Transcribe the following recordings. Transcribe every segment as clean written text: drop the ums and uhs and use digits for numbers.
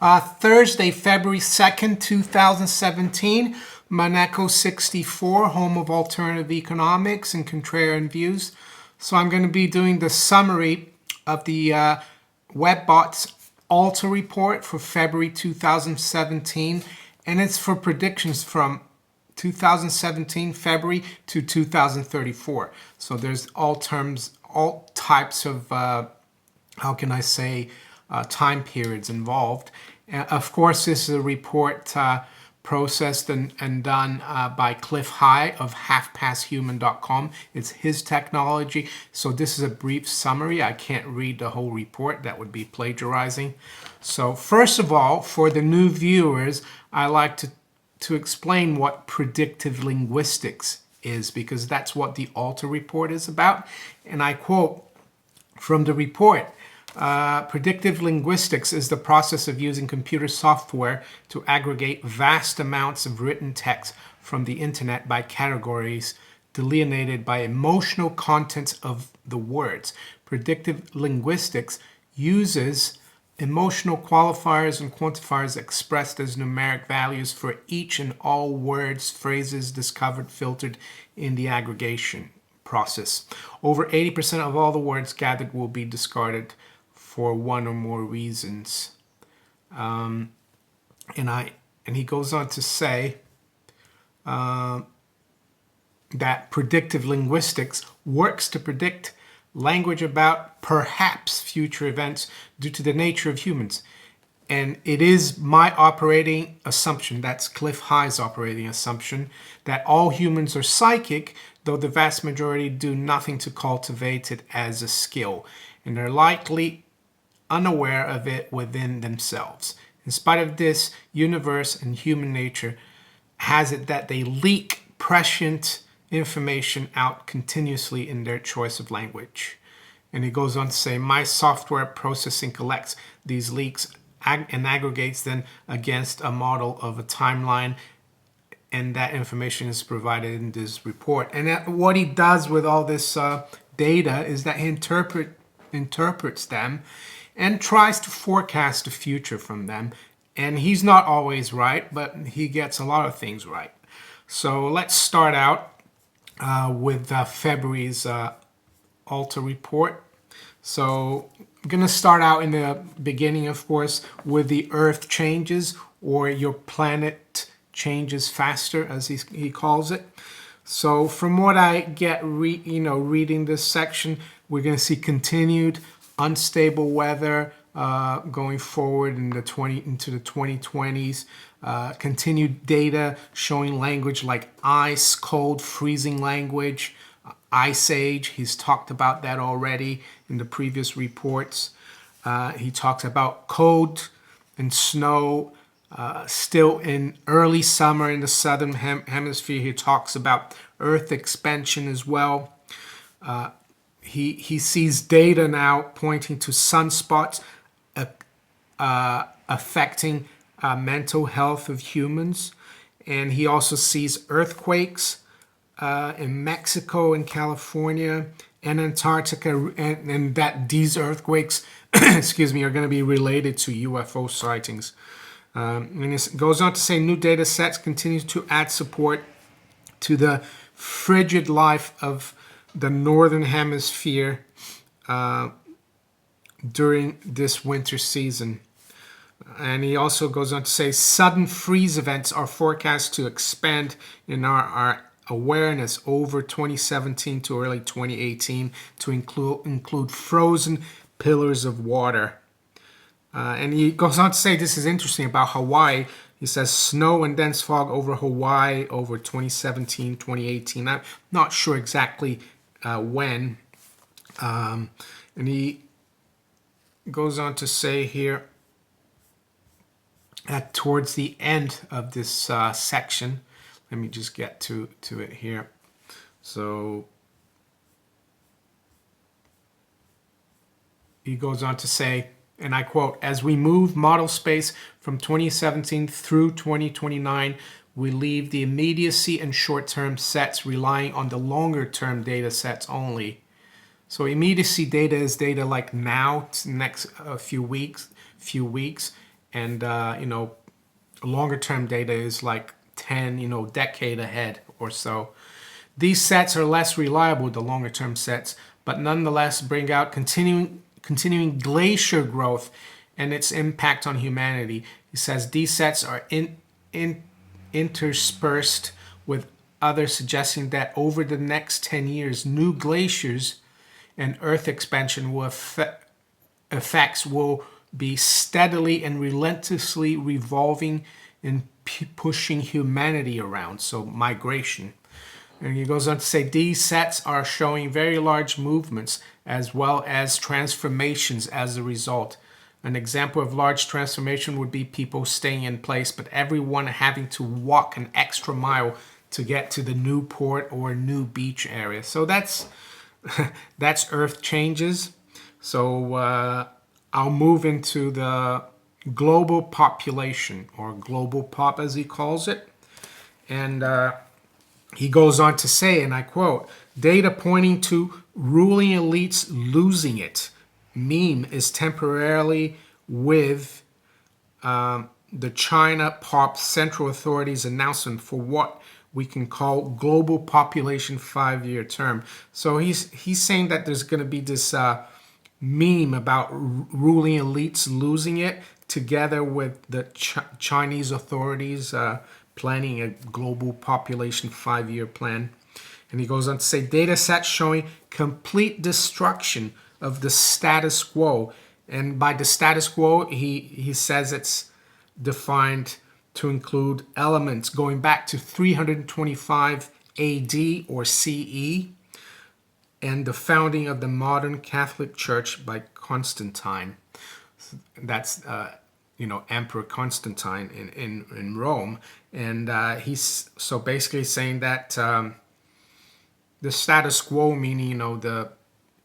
Thursday, February 2nd, 2017, Maneco 64, home of alternative economics and contrarian views. So I'm going to be doing the summary of the WebBot's ALTA report for February 2017, and it's for predictions from 2017 February to 2034. So there's all types of time periods involved. Of course, this is a report processed and done by Clif of halfpasthuman.com. It's his technology. So this is a brief summary. I can't read the whole report. That would be plagiarizing. So first of all, for the new viewers, I like to explain what predictive linguistics is, because that's what the ALTA report is about. And I quote from the report, predictive linguistics is the process of using computer software to aggregate vast amounts of written text from the internet by categories delineated by emotional contents of the words. Predictive linguistics uses emotional qualifiers and quantifiers expressed as numeric values for each and all words, phrases discovered, filtered in the aggregation process. Over 80% of all the words gathered will be discarded for one or more reasons. And he goes on to say that predictive linguistics works to predict language about perhaps future events due to the nature of humans. And it is my operating assumption, that's Clif High's operating assumption, that all humans are psychic, though the vast majority do nothing to cultivate it as a skill, and are likely unaware of it within themselves. In spite of this, universe and human nature has it that they leak prescient information out continuously in their choice of language. And he goes on to say, my software processing collects these leaks and aggregates them against a model of a timeline, and that information is provided in this report. And what he does with all this data is that he interprets them and tries to forecast the future from them. And he's not always right, but he gets a lot of things right. So let's start out with February's ALTA report. So I'm going to start out in the beginning, of course, with the Earth changes, or your planet changes faster, as he calls it. So from what I get, reading this section, we're going to see continued unstable weather going forward into the 2020s. Continued data showing language like ice, cold, freezing language, ice age. He's talked about that already in the previous reports. He talks about cold and snow still in early summer in the southern hemisphere. He talks about Earth expansion as well. He sees data now pointing to sunspots affecting mental health of humans. And he also sees earthquakes in Mexico and California and Antarctica, and that these earthquakes excuse me, are going to be related to UFO sightings. And it goes on to say new data sets continue to add support to the frigid life of the northern hemisphere during this winter season. And he also goes on to say sudden freeze events are forecast to expand in our awareness over 2017 to early 2018 to include frozen pillars of water. And he goes on to say, this is interesting about Hawaii. He says snow and dense fog over Hawaii over 2017, 2018. I'm not sure exactly when. And he goes on to say here at towards the end of this section, let me just get to it here. So he goes on to say, and I quote, as we move model space from 2017 through 2029, we leave the immediacy and short-term sets relying on the longer-term data sets only. So immediacy data is data like now, next few weeks, and longer term data is like 10, decade ahead or so. These sets are less reliable, the longer term sets, but nonetheless bring out continuing glacier growth and its impact on humanity. He says these sets are interspersed with others, suggesting that over the next 10 years, new glaciers and Earth expansion effects will be steadily and relentlessly revolving and pushing humanity around. So migration. And he goes on to say these sets are showing very large movements as well as transformations as a result. An example of large transformation would be people staying in place, but everyone having to walk an extra mile to get to the new port or new beach area. So that's Earth changes. So I'll move into the global population, or global pop as he calls it. And he goes on to say, and I quote, data pointing to ruling elites losing it. Meme is temporarily with the China Pop Central Authority's announcement for what we can call global population 5-year term. So he's saying that there's going to be this meme about ruling elites losing it, together with the Chinese authorities planning a global population 5-year plan. And he goes on to say data sets showing complete destruction of the status quo. And by the status quo, he says it's defined to include elements going back to 325 AD or CE and the founding of the modern Catholic Church by Constantine. That's Emperor Constantine in Rome. And he's so basically saying that the status quo, meaning the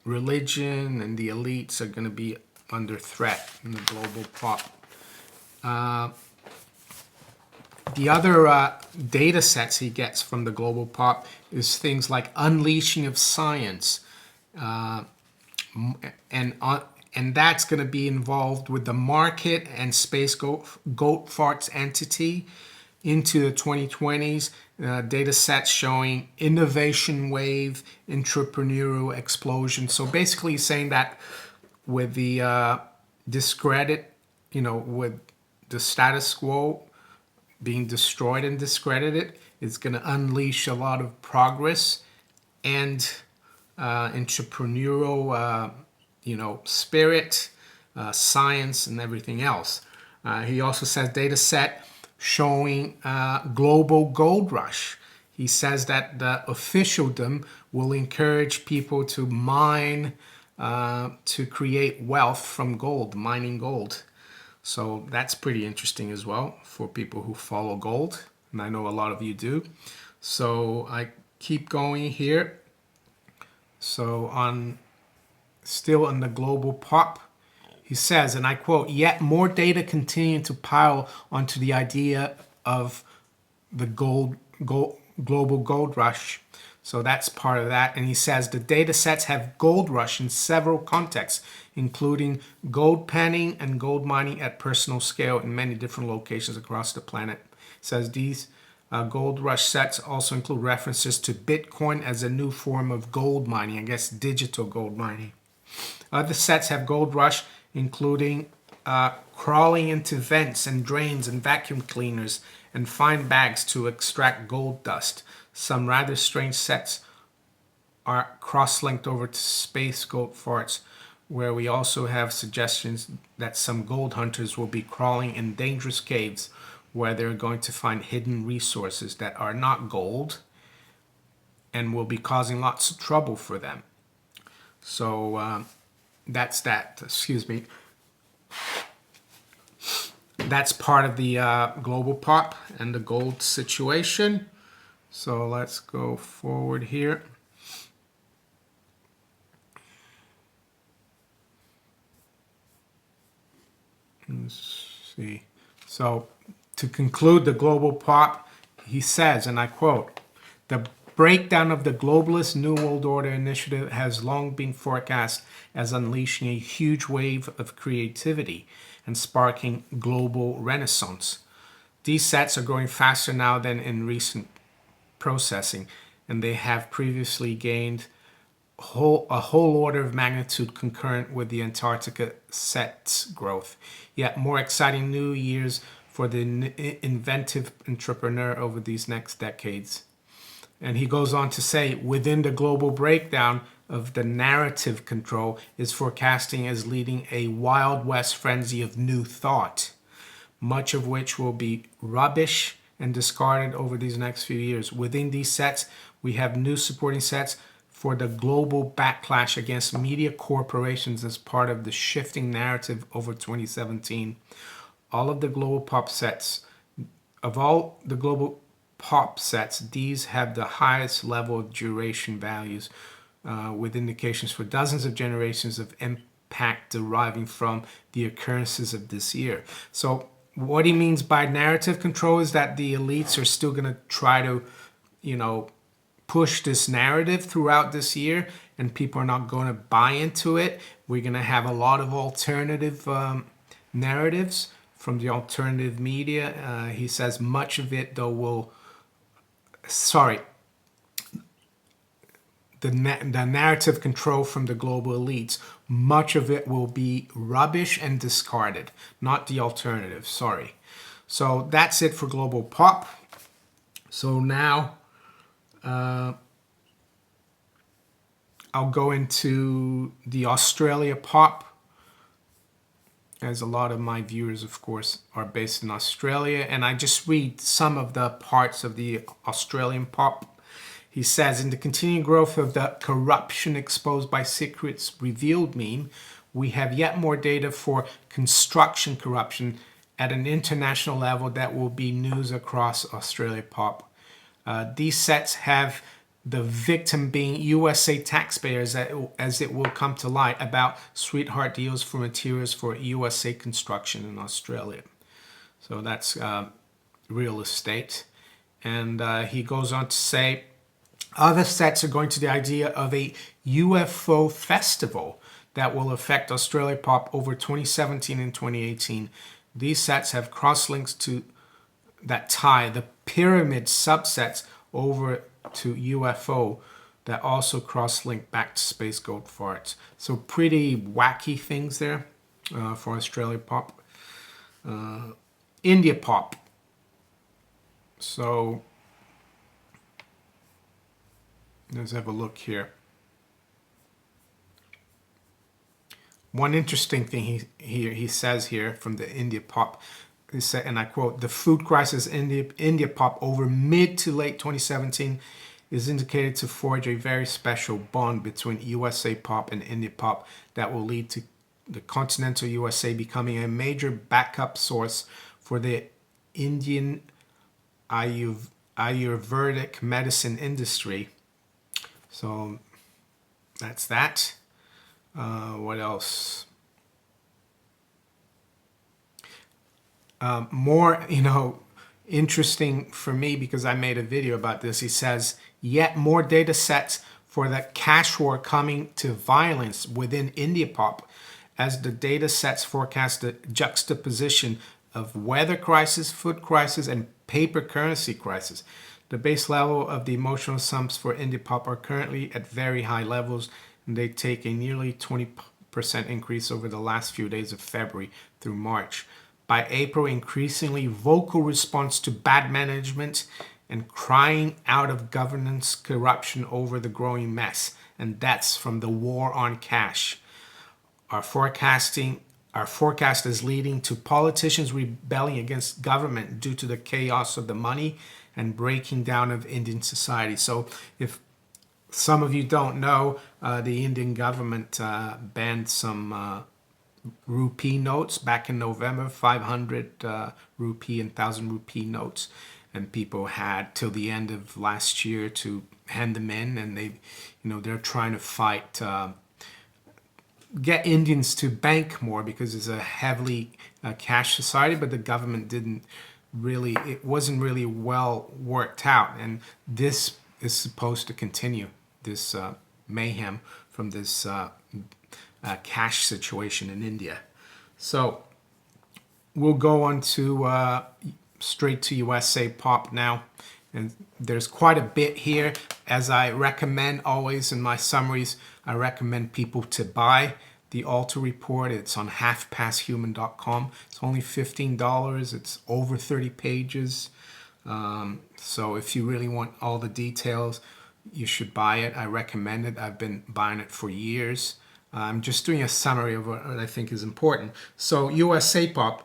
religion and the elites, are going to be under threat in the global pop. The other data sets he gets from the global pop is things like unleashing of science, and that's going to be involved with the market and space goat farts entity into the 2020s. Data sets showing innovation wave, entrepreneurial explosion. So basically saying that with the discredit, with the status quo being destroyed and discredited, it's going to unleash a lot of progress and entrepreneurial, spirit, science, and everything else. He also says data set showing global gold rush. He says that the officialdom will encourage people to mine to create wealth from gold, mining gold. So that's pretty interesting as well for people who follow gold, and I know a lot of you do. So I keep going here. So still on the global pop, he says, and I quote, yet more data continue to pile onto the idea of the global gold rush. So that's part of that. And he says the data sets have gold rush in several contexts, including gold panning and gold mining at personal scale in many different locations across the planet. He says these gold rush sets also include references to Bitcoin as a new form of gold mining, I guess digital gold mining. Other sets have gold rush, including crawling into vents and drains and vacuum cleaners and fine bags to extract gold dust. Some rather strange sets are cross-linked over to space gold farts, where we also have suggestions that some gold hunters will be crawling in dangerous caves where they're going to find hidden resources that are not gold and will be causing lots of trouble for them. So that's that. Excuse me. That's part of the global pop and the gold situation. So let's go forward here. Let's see. So to conclude the global pop, he says, and I quote, the breakdown of the globalist New World Order initiative has long been forecast as unleashing a huge wave of creativity and sparking global renaissance. These sets are growing faster now than in recent processing, and they have previously gained a whole order of magnitude concurrent with the Antarctica set's growth. Yet more exciting new years for the inventive entrepreneur over these next decades. And he goes on to say, within the global breakdown of the narrative control is forecasting as leading a Wild West frenzy of new thought, much of which will be rubbish and discarded over these next few years. Within these sets, we have new supporting sets for the global backlash against media corporations as part of the shifting narrative over 2017. All of the global pop sets, these have the highest level of duration values with indications for dozens of generations of impact deriving from the occurrences of this year. So what he means by narrative control is that the elites are still going to try to, push this narrative throughout this year, and people are not going to buy into it. We're going to have a lot of alternative narratives from the alternative media. He says much of it, though, the narrative control from the global elites, much of it will be rubbish and discarded, not the alternative. So that's it for global pop. So now I'll go into the Australia pop, as a lot of my viewers, of course, are based in Australia, and I just read some of the parts of the Australian pop. He says, in the continuing growth of the corruption exposed by secrets revealed meme, we have yet more data for construction corruption at an international level that will be news across Australia pop. These sets have the victim being USA taxpayers, as it will come to light about sweetheart deals for materials for USA construction in Australia. So that's real estate. And he goes on to say, other sets are going to the idea of a UFO festival that will affect Australia pop over 2017 and 2018. These sets have cross-links that tie the pyramid subsets over to UFO that also cross-link back to space gold farts. So pretty wacky things there for Australia pop. India pop. So let's have a look here. One interesting thing he says here from the India pop, he said, and I quote, the food crisis India pop over mid to late 2017 is indicated to forge a very special bond between USA pop and India pop that will lead to the continental USA becoming a major backup source for the Indian Ayurvedic medicine industry. So that's that. What else? More, interesting for me because I made a video about this. He says, yet more data sets for the cash war coming to violence within India pop, as the data sets forecast the juxtaposition of weather crisis, food crisis, and paper currency crisis. The base level of the emotional sums for India pop are currently at very high levels, and they take a nearly 20% increase over the last few days of February through March. By April, increasingly vocal response to bad management and crying out of governance corruption over the growing mess. And that's from the war on cash. Our forecast is leading to politicians rebelling against government due to the chaos of the money and breaking down of Indian society. So if some of you don't know, the Indian government banned some rupee notes back in November, 500 rupee and 1,000 rupee notes, and people had till the end of last year to hand them in, and they're trying to fight, get Indians to bank more because it's a heavily cash society, but the government it wasn't really well worked out, and this is supposed to continue, this mayhem from this cash situation in India. So we'll go on to straight to USA Pop now. And there's quite a bit here. As I recommend always in my summaries, I recommend people to buy the ALTA report. It's on halfpasthuman.com. It's only $15. It's over 30 pages. So if you really want all the details, you should buy it. I recommend it. I've been buying it for years. I'm just doing a summary of what I think is important. So USA Pop,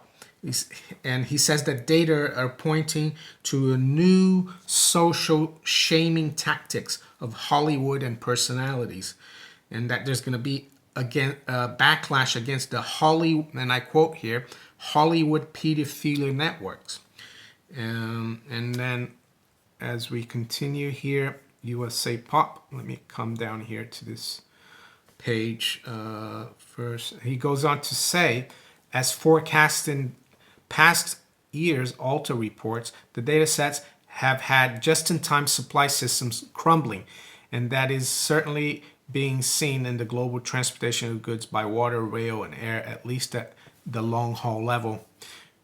and he says that data are pointing to a new social shaming tactics of Hollywood and personalities, and that there's going to be again a backlash against the and I quote here, Hollywood pedophilia networks. And then as we continue here, USA Pop, let me come down here to this page first. He goes on to say, as forecast in past years, ALTA reports, the data sets have had just-in-time supply systems crumbling, and that is certainly being seen in the global transportation of goods by water, rail, and air, at least at the long-haul level.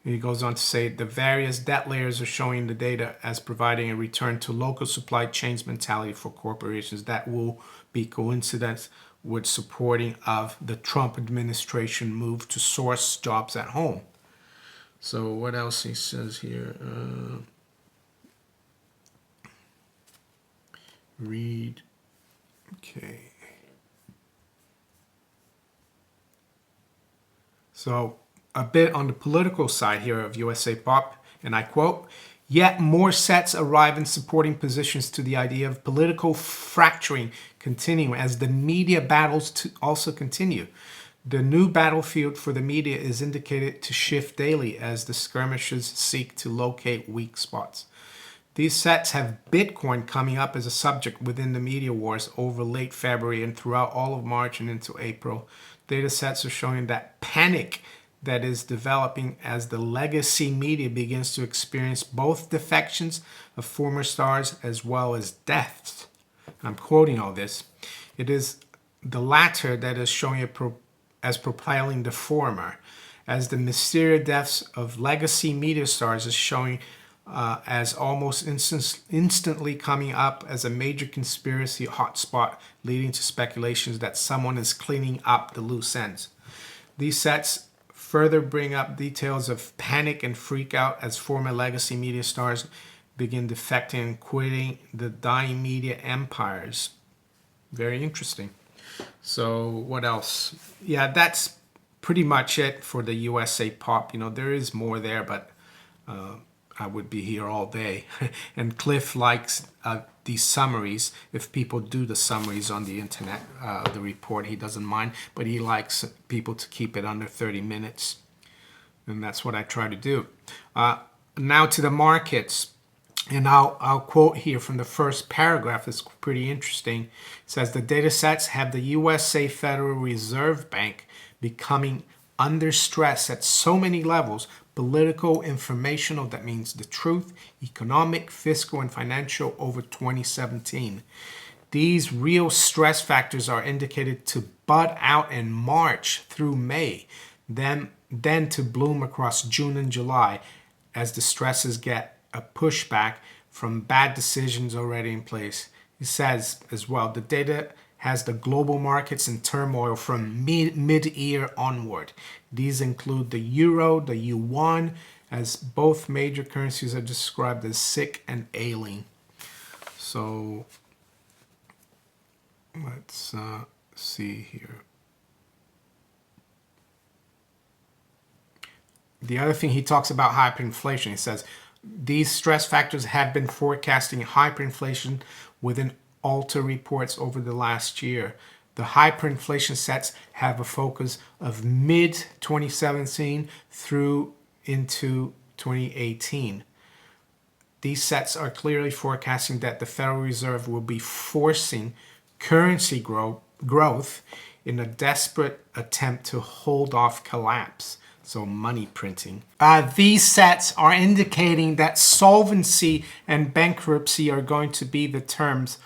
He goes on to say the various debt layers are showing the data as providing a return to local supply chains mentality for corporations that will be coincidence with supporting of the Trump administration move to source jobs at home. So what else he says here? Read. Okay. So a bit on the political side here of USA Pop, and I quote, yet more sets arrive in supporting positions to the idea of political fracturing continuing as the media battles to also continue. The new battlefield for the media is indicated to shift daily as the skirmishes seek to locate weak spots. These sets have Bitcoin coming up as a subject within the media wars over late February and throughout all of March and into April. Data sets are showing that panic that is developing as the legacy media begins to experience both defections of former stars as well as deaths. I'm quoting all this. It is the latter that is showing as propelling the former, as the mysterious deaths of legacy media stars is showing as almost instantly coming up as a major conspiracy hotspot, leading to speculations that someone is cleaning up the loose ends. These sets further bring up details of panic and freak out as former legacy media stars begin defecting and quitting the dying media empires. Very interesting. So what else? Yeah, that's pretty much it for the USA Pop. You know, there is more there, but I would be here all day. And Clif likes these summaries. If people do the summaries on the internet, the report, he doesn't mind, but he likes people to keep it under 30 minutes. And that's what I try to do. Now to the markets. And I'll quote here from the first paragraph. It's pretty interesting. It says the data sets have the USA Federal Reserve Bank becoming under stress at so many levels: political, informational, that means the truth, economic, fiscal, and financial over 2017. These real stress factors are indicated to bud out in March through May, then to bloom across June and July as the stresses get a pushback from bad decisions already in place. He says as well, the data has the global markets in turmoil from mid-year onward. These include the euro, the yuan, as both major currencies are described as sick and ailing. So let's see here. The other thing he talks about hyperinflation. He says these stress factors have been forecasting hyperinflation within ALTA reports over the last year. The hyperinflation sets have a focus of mid-2017 through into 2018. These sets are clearly forecasting that the Federal Reserve will be forcing currency growth in a desperate attempt to hold off collapse. So money printing. These sets are indicating that solvency and bankruptcy are going to be the terms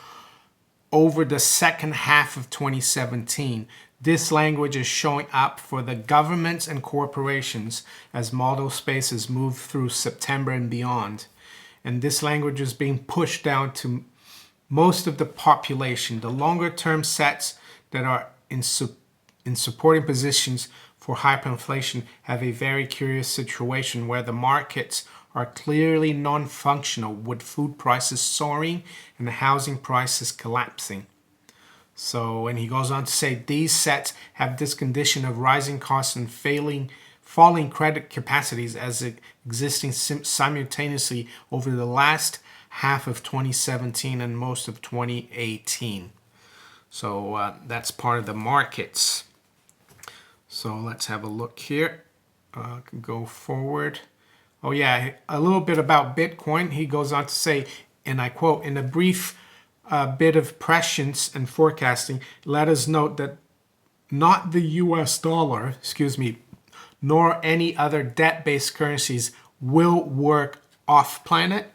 over the second half of 2017. This language is showing up for the governments and corporations as model spaces move through September and beyond. And this language is being pushed down to most of the population. The longer term sets that are in supporting positions for hyperinflation have a very curious situation where the markets are clearly non-functional, with food prices soaring and the housing prices collapsing. So, and he goes on to say these sets have this condition of rising costs and falling credit capacities as existing simultaneously over the last half of 2017 and most of 2018. So that's part of the markets. So let's have a look here. Go forward. Oh yeah, a little bit about Bitcoin. He goes on to say, and I quote, in a brief bit of prescience and forecasting, let us note that not the US dollar, nor any other debt-based currencies will work off planet.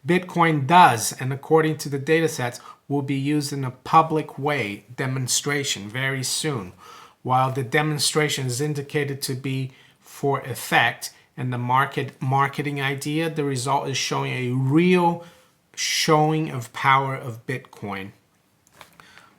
Bitcoin does, and according to the datasets, will be used in a public way demonstration very soon. While the demonstration is indicated to be for effect and the marketing idea, the result is showing a real showing of power of Bitcoin.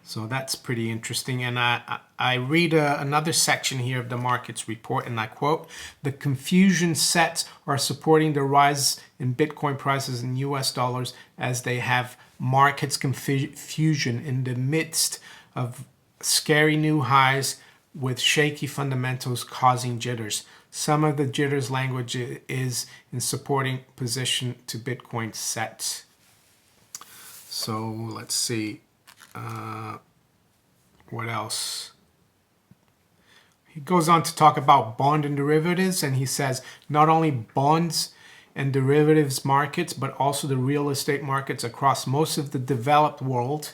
So that's pretty interesting. And I read another section here of the markets report, and I quote, the confusion sets are supporting the rise in Bitcoin prices in US dollars as they have markets confusion in the midst of scary new highs with shaky fundamentals causing jitters. Some of the jitters language is in supporting position to Bitcoin sets. So let's see. What else? He goes on to talk about bond and derivatives, and he says not only bonds and derivatives markets, but also the real estate markets across most of the developed world,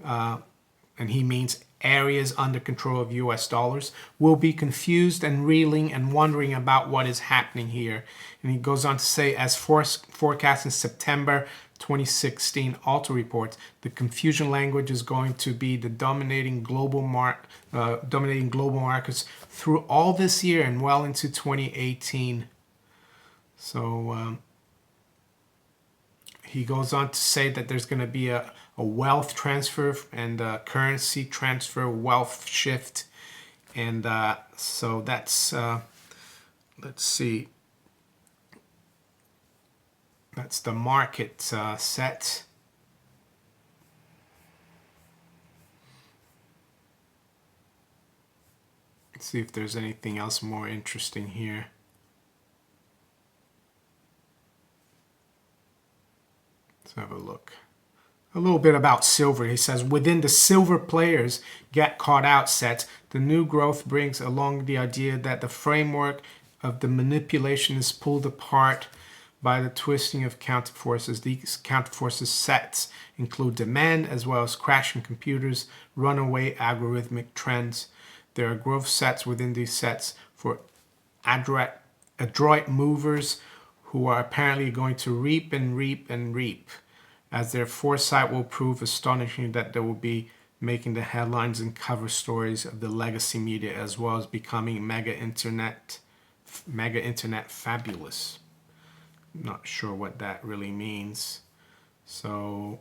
and he means areas under control of US dollars, will be confused and reeling and wondering about what is happening here. And he goes on to say, as forecast in September 2016 ALTA reports, the confusion language is going to be the dominating global markets through all this year and well into 2018. So he goes on to say that there's going to be a wealth transfer and a currency transfer, wealth shift. And so that's, let's see, that's the market set. Let's see if there's anything else more interesting here. Let's have a look. A little bit about silver. He says, within the silver players get caught out sets, the new growth brings along the idea that the framework of the manipulation is pulled apart by the twisting of counterforces. These counterforces sets include demand as well as crashing computers, runaway algorithmic trends. There are growth sets within these sets for adroit movers who are apparently going to reap and reap and reap, as their foresight will prove astonishing that they will be making the headlines and cover stories of the legacy media as well as becoming mega internet fabulous. Not sure what that really means. So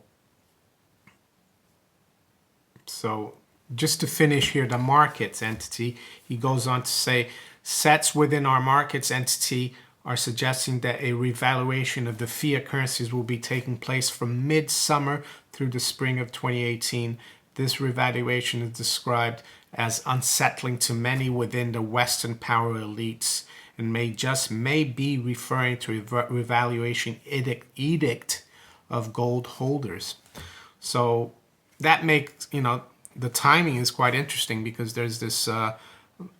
just to finish here, the markets entity, he goes on to say, sets within our markets entity are suggesting that a revaluation of the fiat currencies will be taking place from mid-summer through the spring of 2018. This revaluation is described as unsettling to many within the Western power elites and may be referring to a revaluation edict of gold holders. So that makes, the timing is quite interesting, because there's this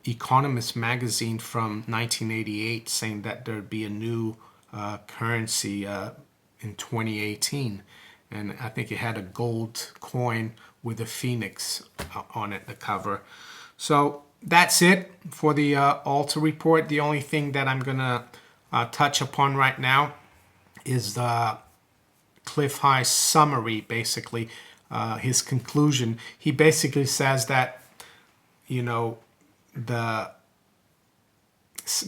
Economist magazine from 1988 saying that there'd be a new currency in 2018, and I think it had a gold coin with a phoenix on it, the cover. So that's it for the ALTA report. The only thing that I'm gonna touch upon right now is the Clif High summary, basically his conclusion. He basically says that you know, the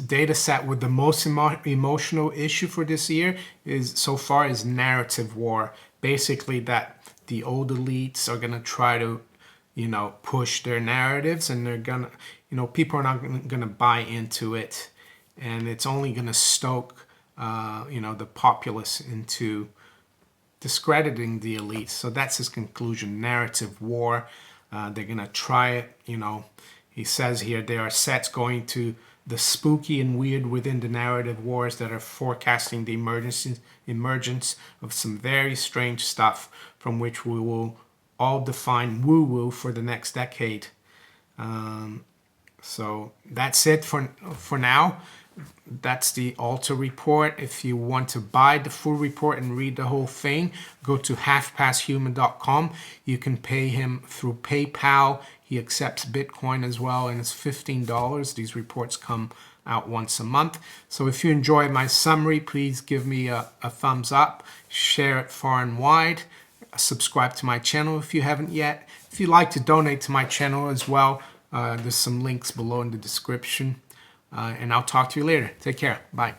data set with the most emotional issue for this year is so far is narrative war. Basically that the old elites are going to try to, you know, push their narratives, and they're going to, you know, people are not going to buy into it, and it's only going to stoke, you know, the populace into discrediting the elites. So that's his conclusion: narrative war. They're going to try it, you know. He says here there are sets going to the spooky and weird within the narrative wars that are forecasting the emergence of some very strange stuff from which we will all define woo-woo for the next decade. So that's it for now. That's the ALTA report. If you want to buy the full report and read the whole thing, go to halfpasthuman.com. You can pay him through PayPal. He accepts Bitcoin as well, and it's $15. These reports come out once a month. So if you enjoy my summary, please give me a thumbs up, share it far and wide, subscribe to my channel if you haven't yet. If you'd like to donate to my channel as well, there's some links below in the description. And I'll talk to you later. Take care. Bye.